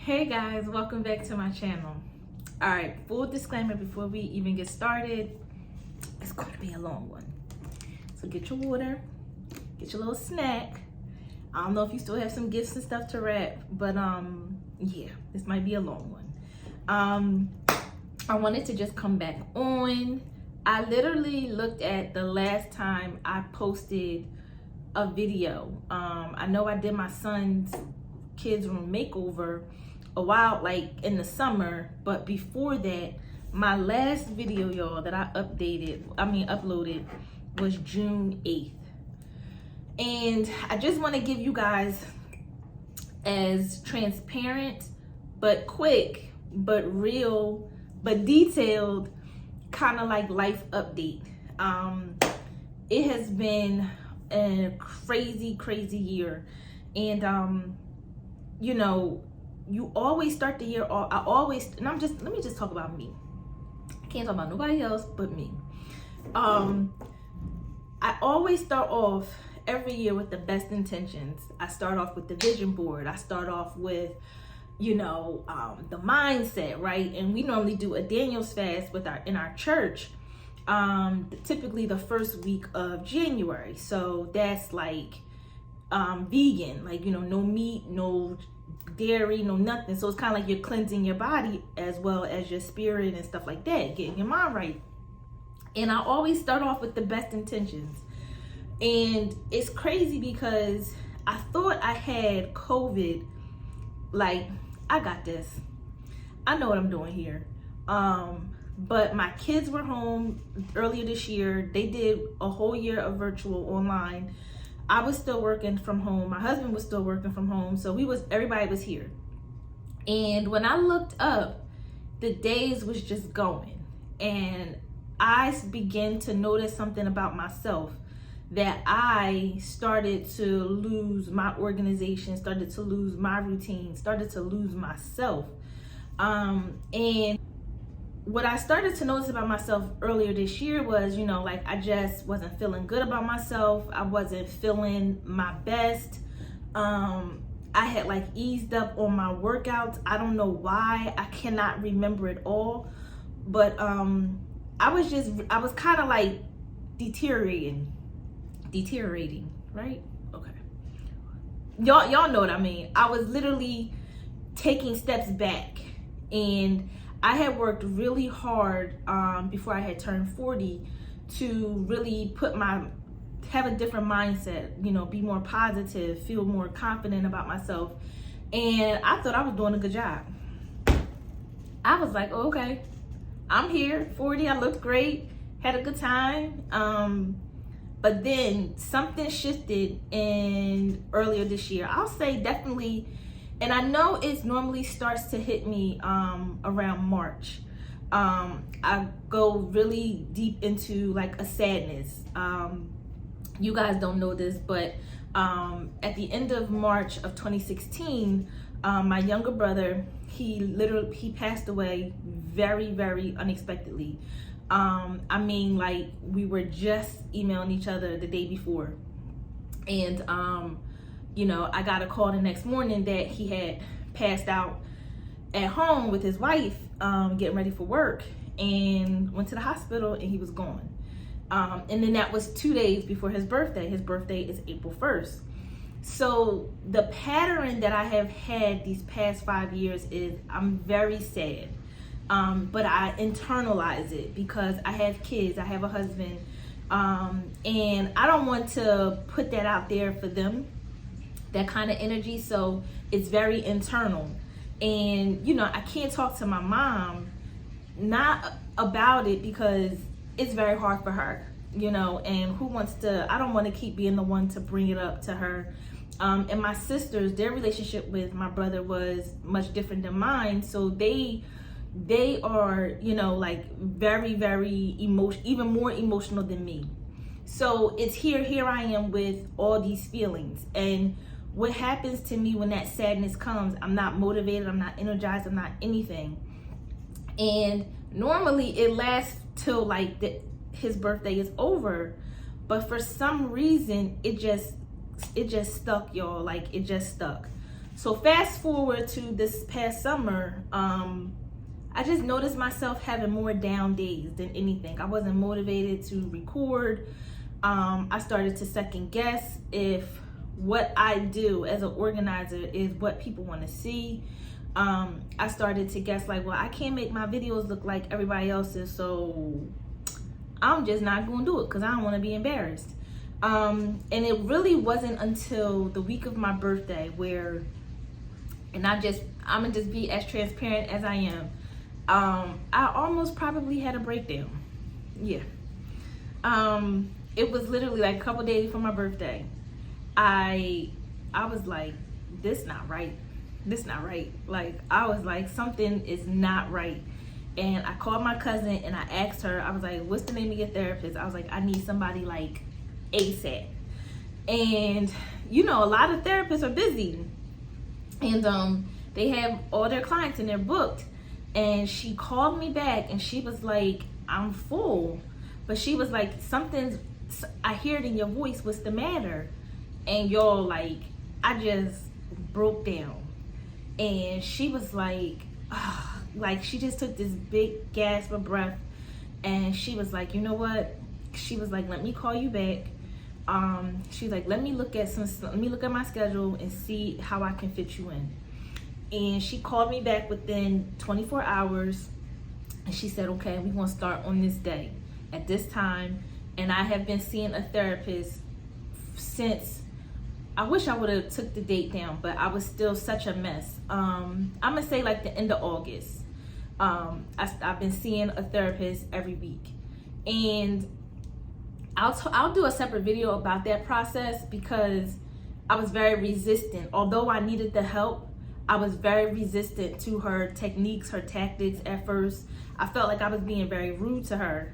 Hey guys, welcome back to my channel. All right, full disclaimer before we even get started, it's going to be a long one. So get your water, get your little snack. I don't know if you still have some gifts and stuff to wrap, but yeah, this might be a long one. I wanted to just come back on. I literally looked at the last time I posted a video. I know I did my son's kids room makeover a while, like in the summer, but before that, my last video, y'all, that I uploaded was June 8th. And I just want to give you guys as transparent but quick but real but detailed kind of like life update. It has been a crazy year, and you know, you always start the year off. Let me just talk about me. I can't talk about nobody else but me. I always start off every year with the best intentions. I start off with the vision board. I start off with, the mindset, right? And we normally do a Daniel's fast in our church, typically the first week of January. So that's like vegan, like, no meat, no dairy, no nothing. So it's kind of like you're cleansing your body as well as your spirit and stuff like that, getting your mind right. And I always start off with the best intentions. And it's crazy because I thought I had COVID. Like, I got this. I know what I'm doing here. But my kids were home earlier this year. They did a whole year of virtual online. I was still working from home. My husband was still working from home. So everybody was here. And when I looked up, the days was just going. And I began to notice something about myself, that I started to lose my organization, started to lose my routine, started to lose myself. And what I started to notice about myself earlier this year was, I just wasn't feeling good about myself. I wasn't feeling my best. I had eased up on my workouts. I don't know why. I cannot remember it all. But I was kind of deteriorating, right? Okay. Y'all know what I mean. I was literally taking steps back, and I had worked really hard before I had turned 40 to really have a different mindset, be more positive, feel more confident about myself. And I thought I was doing a good job. I was like, oh, okay, I'm here, 40, I looked great, had a good time. But then something shifted earlier this year. I'll say definitely. And I know it normally starts to hit me around March. I go really deep into a sadness. You guys don't know this, but at the end of March of 2016, my younger brother, he passed away very unexpectedly. We were just emailing each other the day before. And I got a call the next morning that he had passed out at home with his wife, getting ready for work, and went to the hospital, and he was gone. And then that was 2 days before his birthday. His birthday is April 1st. So the pattern that I have had these past 5 years is I'm very sad. But I internalize it because I have kids, I have a husband, and I don't want to put that out there for them, that kind of energy. So it's very internal. And I can't talk to my mom not about it because it's very hard for her, and I don't want to keep being the one to bring it up to her. And my sisters, their relationship with my brother was much different than mine. So they are, very even more emotional than me. So it's here I am with all these feelings. And what happens to me when that sadness comes, I'm not motivated, I'm not energized, I'm not anything. And normally it lasts till his birthday is over, but for some reason it just stuck, y'all. It just stuck. So fast forward to this past summer, I just noticed myself having more down days than anything. I wasn't motivated to record. I started to second guess if what I do as an organizer is what people want to see. I started to guess like, well, I can't make my videos look like everybody else's, so I'm just not going to do it because I don't want to be embarrassed. And it really wasn't until the week of my birthday where, and I'm gonna just be as transparent as I am. I almost probably had a breakdown. Yeah. It was literally like a couple days before my birthday. I was like, this not right. This not right. Like, I was like, something is not right. And I called my cousin and I asked her, I was like, what's the name of your therapist? I was like, I need somebody like ASAP. And you know, a lot of therapists are busy. And they have all their clients and they're booked. And she called me back and she was like, I'm full. But she was like, I hear it in your voice, what's the matter? And y'all, like, I just broke down. And she was like, like, she just took this big gasp of breath. And she was like, you know what? She was like, let me call you back. She's like, let me look at my schedule and see how I can fit you in. And she called me back within 24 hours. And she said, okay, we're going to start on this day at this time. And I have been seeing a therapist since, I wish I would have took the date down, but I was still such a mess. I'm going to say like the end of August. I've been seeing a therapist every week. And I'll do a separate video about that process because I was very resistant. Although I needed the help, I was very resistant to her techniques, her tactics at first. I felt like I was being very rude to her.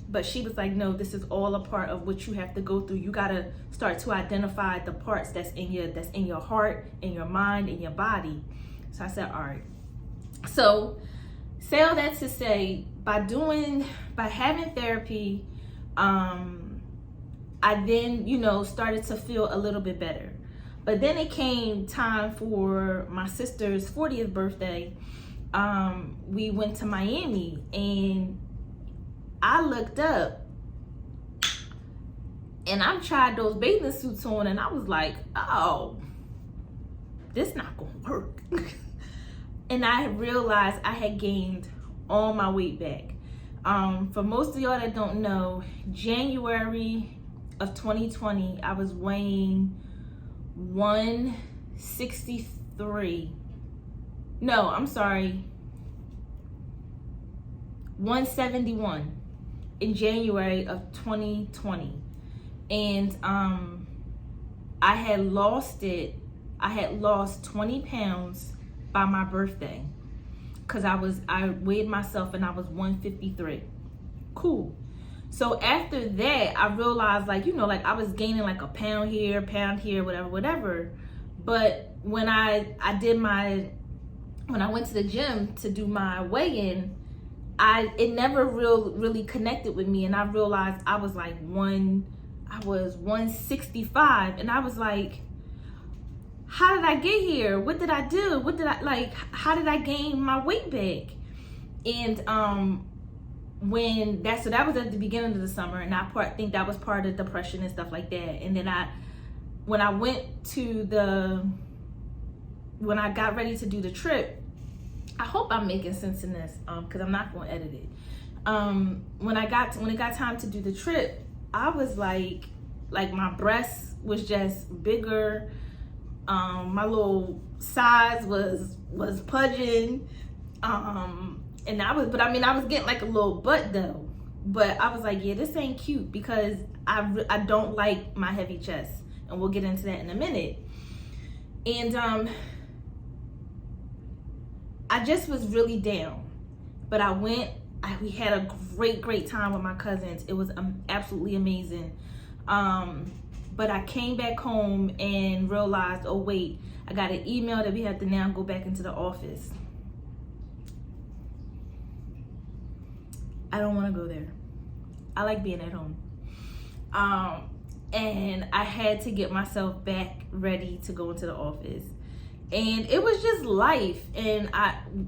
But she was like, no, this is all a part of what you have to go through. You gotta start to identify the parts that's in your heart, in your mind, in your body. So I said, all right. So say all that to say, by having therapy, I then, you know, started to feel a little bit better. But then it came time for my sister's 40th birthday. We went to Miami and I looked up and I tried those bathing suits on and I was like, oh, this not gonna work. And I realized I had gained all my weight back. For most of y'all that don't know, January of 2020, I was weighing 163. No, I'm sorry. 171 in January of 2020. And I had lost 20 pounds by my birthday. Cause I weighed myself and I was 153. Cool. So after that, I realized, like, you know, like I was gaining like a pound here, whatever. But when I went to the gym to do my weigh-in, it never really connected with me. And I realized I was 165. And I was like, how did I get here? What did I do? How did I gain my weight back? And that was at the beginning of the summer, and I think that was part of depression and stuff like that. And then when I got ready to do the trip, I hope I'm making sense in this, because I'm not going to edit it. When it got time to do the trip, I was like my breasts was just bigger. My little size was pudging. And I was getting like a little butt though. But I was like, yeah, this ain't cute because I don't like my heavy chest. And we'll get into that in a minute. And I just was really down. But we had a great time with my cousins. It was absolutely amazing. But I came back home and realized, oh wait, I got an email that we have to now go back into the office. I don't want to go there. I like being at home. And I had to get myself back ready to go into the office. And it was just life. And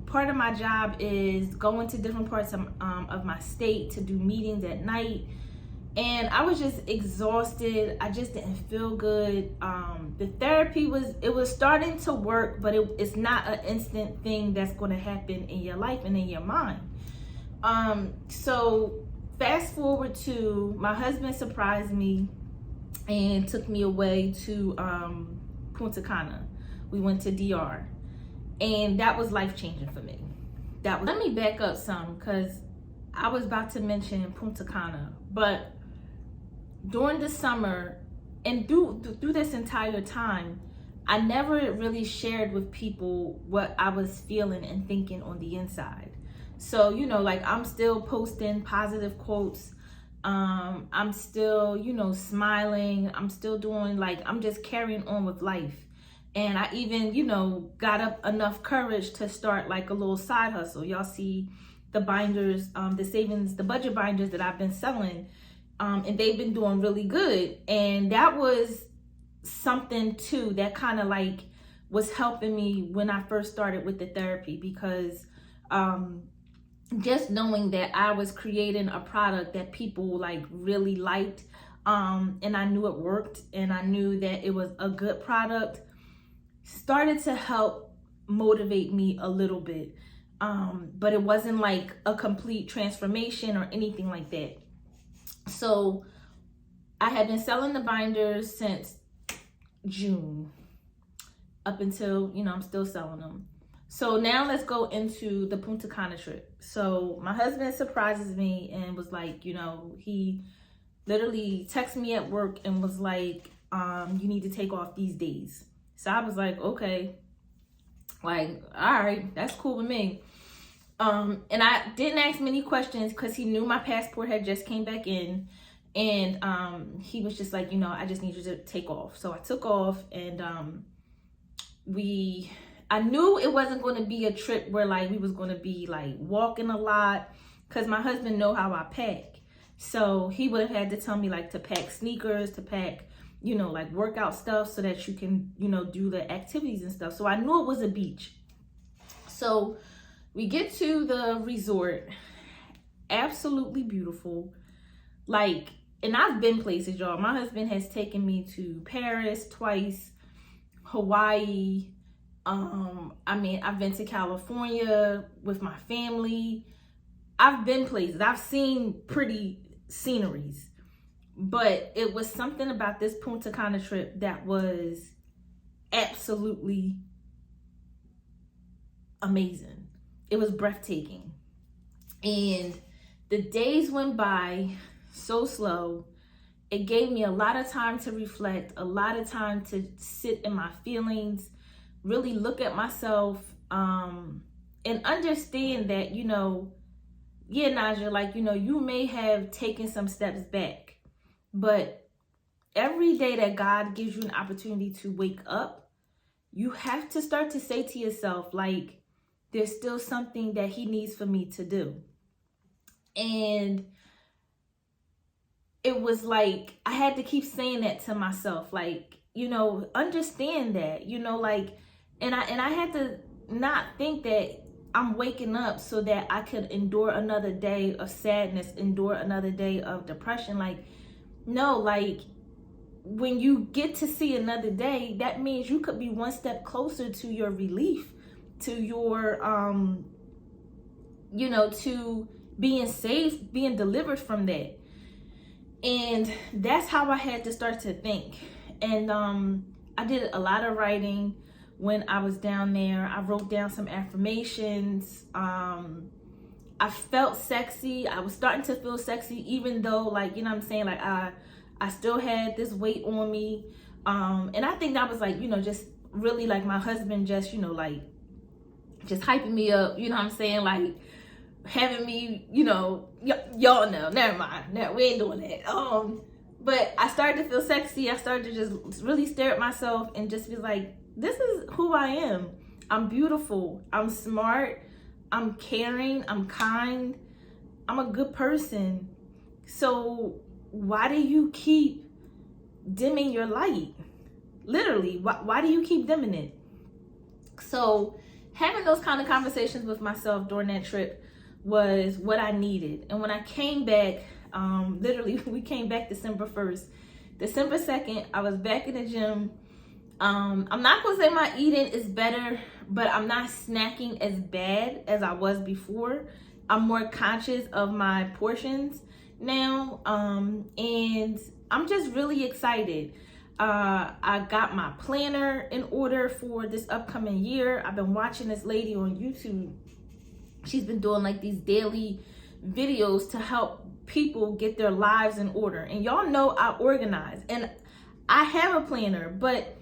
part of my job is going to different parts of my state to do meetings at night. And I was just exhausted. I just didn't feel good. The therapy was starting to work, but it's not an instant thing that's going to happen in your life and in your mind. So fast forward to my husband surprised me and took me away to Punta Cana. We went to DR, and that was life-changing for me. Let me back up some, because I was about to mention Punta Cana, but during the summer and through this entire time, I never really shared with people what I was feeling and thinking on the inside. So, like, I'm still posting positive quotes. I'm still, smiling. I'm still doing, like, I'm just carrying on with life. And I even, got up enough courage to start like a little side hustle. Y'all see the binders, the budget binders that I've been selling. And they've been doing really good. And that was something too that kind of like was helping me when I first started with the therapy, because just knowing that I was creating a product that people like really liked, and I knew it worked, and I knew that it was a good product, started to help motivate me a little bit. But it wasn't like a complete transformation or anything like that. So I had been selling the binders since June up until, I'm still selling them. So now let's go into the Punta Cana trip. So my husband surprises me and was like, he literally texted me at work and was like, you need to take off these days. So I was like, okay, like, all right, that's cool with me. And I didn't ask many questions because he knew my passport had just came back in. And he was just like, I just need you to take off. So I took off, and I knew it wasn't going to be a trip where like we was going to be like walking a lot, because my husband know how I pack. So he would have had to tell me like to pack sneakers, to pack, like workout stuff so that you can, do the activities and stuff. So I knew it was a beach. So we get to the resort, absolutely beautiful. Like, and I've been places, y'all. My husband has taken me to Paris twice, Hawaii. I've been to California with my family. I've been places. I've seen pretty sceneries. But it was something about this Punta Cana trip that was absolutely amazing. It was breathtaking. And the days went by so slow. It gave me a lot of time to reflect, a lot of time to sit in my feelings, really look at myself, and understand that, yeah, Naja, like, you may have taken some steps back. But every day that God gives you an opportunity to wake up, you have to start to say to yourself, like, there's still something that he needs for me to do. And it was like, I had to keep saying that to myself, like, understand that, like, and I had to not think that I'm waking up so that I could endure another day of sadness, endure another day of depression. Like, no, like, when you get to see another day, that means you could be one step closer to your relief, to your, to being saved, being delivered from that. And that's how I had to start to think. And I did a lot of writing when I was down there. I wrote down some affirmations. I felt sexy. I was starting to feel sexy, even though, like, I'm saying, like, I still had this weight on me. And I think that was like, just really like my husband just, like, just hyping me up, what I'm saying? Like, having me, y'all know, never mind. No, we ain't doing that. But I started to feel sexy. I started to just really stare at myself and just be like, this is who I am. I'm beautiful. I'm smart. I'm caring. I'm kind. I'm a good person. So why do you keep dimming your light? Literally, why do you keep dimming it? So having those kind of conversations with myself during that trip was what I needed. And when I came back, literally we came back December 1st. December 2nd, I was back in the gym. I'm not gonna say my eating is better, but I'm not snacking as bad as I was before. I'm more conscious of my portions now, and I'm just really excited. I got my planner in order for this upcoming year. I've been watching this lady on YouTube. She's been doing like these daily videos to help people get their lives in order. And y'all know I organize, and I have a planner, but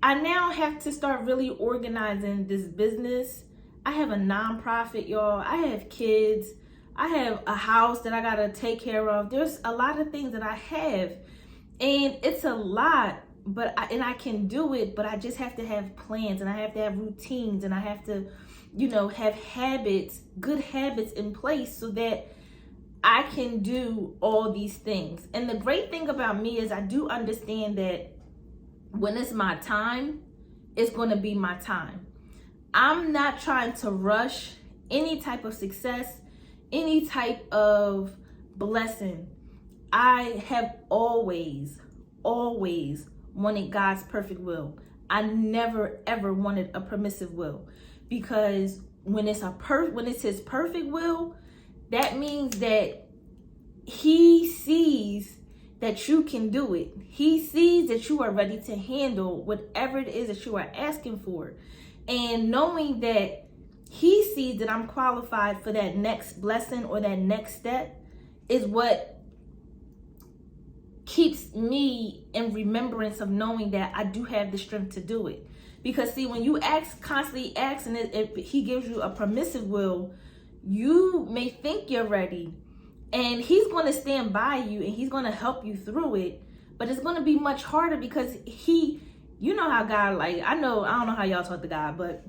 I now have to start really organizing this business. I have a nonprofit, y'all. I have kids. I have a house that I gotta take care of. There's a lot of things that I have, and it's a lot, but I can do it, but I just have to have plans, and I have to have routines, and I have to, have habits, good habits in place so that I can do all these things. And the great thing about me is I do understand that when it's my time, it's going to be my time. I'm not trying to rush any type of success, any type of blessing. I have always wanted God's perfect will. I never ever wanted a permissive will, because when it's his perfect will, that means that he sees that you can do it. He sees that you are ready to handle whatever it is that you are asking for. And knowing that he sees that I'm qualified for that next blessing or that next step is what keeps me in remembrance of knowing that I do have the strength to do it. Because see, when you constantly asking if he gives you a permissive will, you may think you're ready, and he's going to stand by you and he's going to help you through it. But it's going to be much harder because you know how God, I don't know how y'all talk to God, but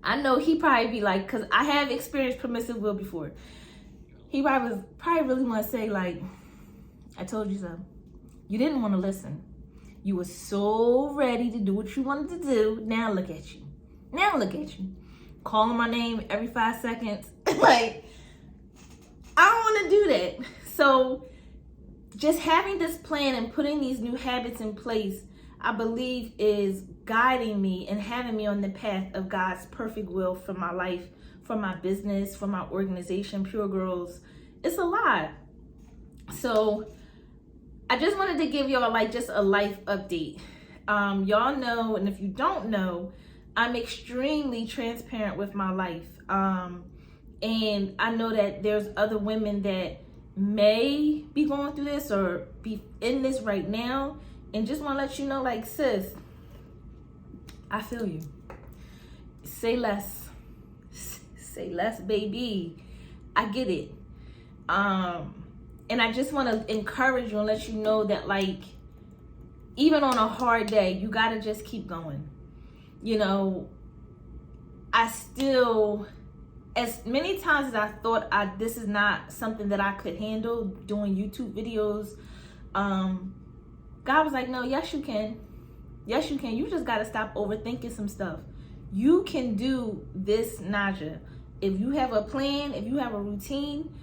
I know he probably be like, because I have experienced permissive will before. He probably really want to say I told you so. You didn't want to listen. You were so ready to do what you wanted to do. Now look at you. Calling my name every 5 seconds. I don't want to do that. So just having this plan and putting these new habits in place, I believe is guiding me and having me on the path of God's perfect will for my life, for my business, for my organization, Pure Girls. It's a lot. So I just wanted to give y'all just a life update. Y'all know, and if you don't know, I'm extremely transparent with my life. And I know that there's other women that may be going through this or be in this right now. And just want to let you know, sis, I feel you. Say less. Say less, baby. I get it. And I just want to encourage you and let you know that, even on a hard day, you got to just keep going. I still, as many times as I thought this is not something that I could handle, doing YouTube videos, God was like, no, yes, you can. Yes, you can. You just got to stop overthinking some stuff. You can do this, Naja. If you have a plan, if you have a routine,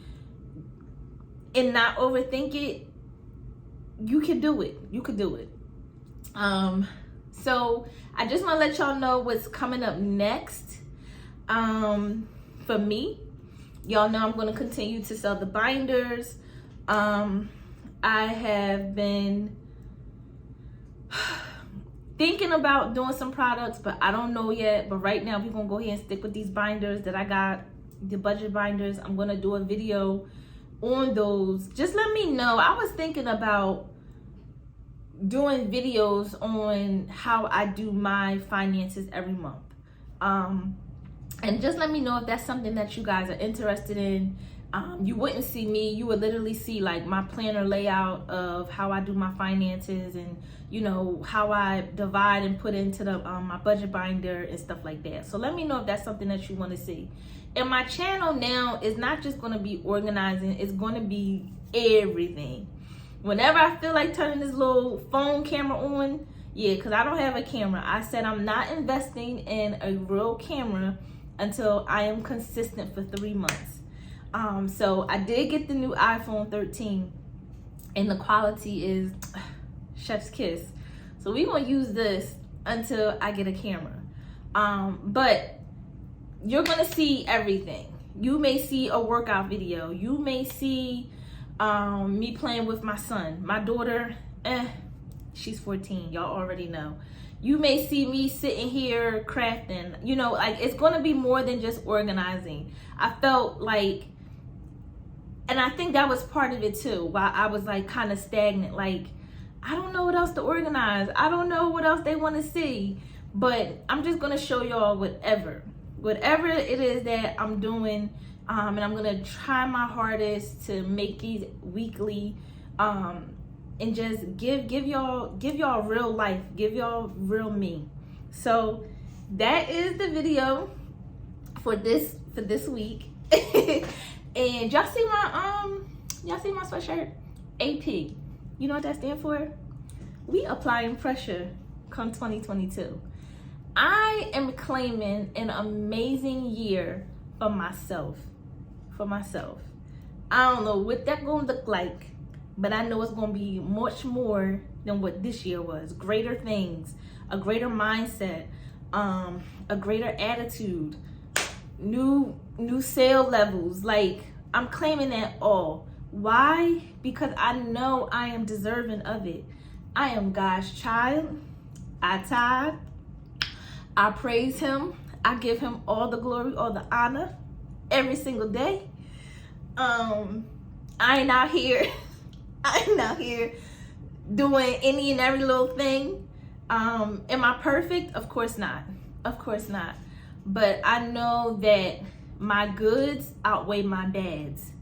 and not overthink it, you can do it. You can do it. So I just want to let y'all know what's coming up next. For me, y'all know I'm going to continue to sell the binders. I have been thinking about doing some products, but I don't know yet. But right now, we're going to go ahead and stick with these binders that I got, the budget binders. I'm going to do a video on those. Just let me know. I was thinking about doing videos on how I do my finances every month. And just let me know if that's something that you guys are interested in. You wouldn't see me. You would literally see my planner layout of how I do my finances and how I divide and put into the my budget binder and stuff like that. So let me know if that's something that you want to see. And my channel now is not just going to be organizing. It's going to be everything. Whenever I feel like turning this little phone camera on, Yeah, because I don't have a camera. I said I'm not investing in a real camera until I am consistent for 3 months. So I did get the new iPhone 13, and the quality is chef's kiss. So we're gonna use this until I get a camera. But you're gonna see everything. You may see a workout video. You may see me playing with my son. My daughter, she's 14. Y'all already know. You may see me sitting here crafting. You know, like, it's gonna be more than just organizing. I felt like, and I think that was part of it too, while I was like kind of stagnant. Like, I don't know what else to organize. I don't know what else they want to see. But I'm just gonna show y'all whatever it is that I'm doing, and I'm gonna try my hardest to make these weekly, and just give y'all real life, give y'all real me. So that is the video for this week. And y'all see my sweatshirt? AP. You know what that stands for? We applying pressure come 2022. I am claiming an amazing year for myself. I don't know what that's gonna look like, but I know it's gonna be much more than what this year was. Greater things, a greater mindset, a greater attitude, new sale levels. Like, I'm claiming that all. Why? Because I know I am deserving of it. I am God's child. I tithe. I praise him. I give him all the glory, all the honor every single day. I ain't out here doing any and every little thing. Am I perfect? Of course not. But I know that my goods outweigh my bads.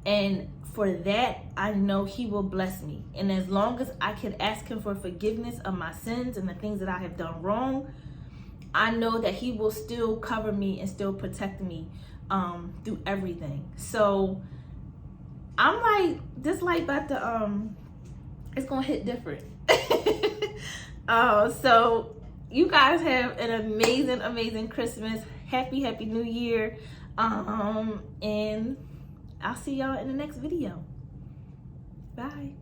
And for that, I know he will bless me. And as long as I can ask him for forgiveness of my sins and the things that I have done wrong, I know that he will still cover me and still protect me through everything. So I'm like, this light about to, it's gonna hit different. So you guys have an amazing Christmas. Happy New Year. And I'll see y'all in the next video. Bye.